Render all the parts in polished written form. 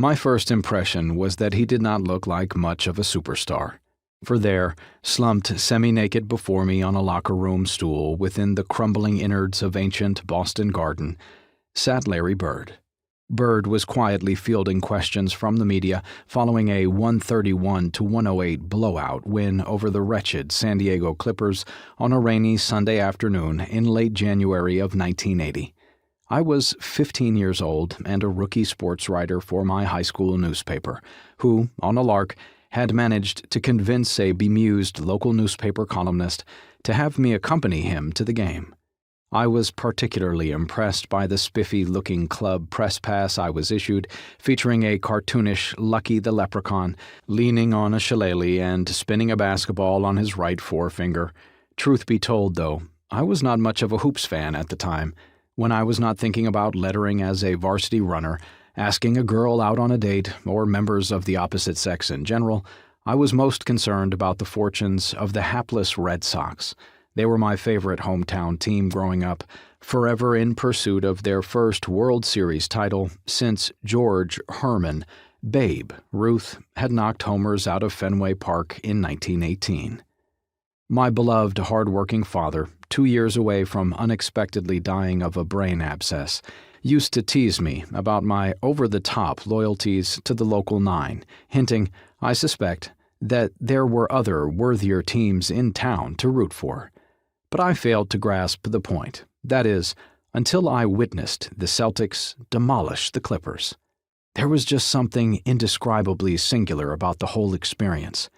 My first impression was that he did not look like much of a superstar. For there, slumped semi-naked before me on a locker room stool within the crumbling innards of ancient Boston Garden, sat Larry Bird. Bird was quietly fielding questions from the media following a 131-108 blowout win over the wretched San Diego Clippers on a rainy Sunday afternoon in late January of 1980. I was 15 years old and a rookie sports writer for my high school newspaper, who, on a lark, had managed to convince a bemused local newspaper columnist to have me accompany him to the game. I was particularly impressed by the spiffy-looking club press pass I was issued, featuring a cartoonish Lucky the Leprechaun leaning on a shillelagh and spinning a basketball on his right forefinger. Truth be told, though, I was not much of a hoops fan at the time. When I was not thinking about lettering as a varsity runner, asking a girl out on a date, or members of the opposite sex in general, I was most concerned about the fortunes of the hapless Red Sox. They were my favorite hometown team growing up, forever in pursuit of their first World Series title since George Herman, Babe Ruth, had knocked homers out of Fenway Park in 1918. My beloved, hard-working father, 2 years away from unexpectedly dying of a brain abscess, used to tease me about my over-the-top loyalties to the local nine, hinting, I suspect, that there were other worthier teams in town to root for. But I failed to grasp the point, that is, until I witnessed the Celtics demolish the Clippers. There was just something indescribably singular about the whole experience.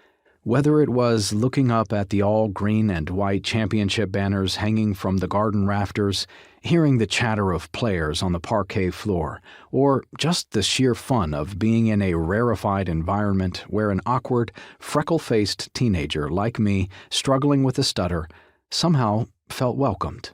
Whether it was looking up at the all-green and white championship banners hanging from the garden rafters, hearing the chatter of players on the parquet floor, or just the sheer fun of being in a rarefied environment where an awkward, freckle-faced teenager like me, struggling with a stutter, somehow felt welcomed.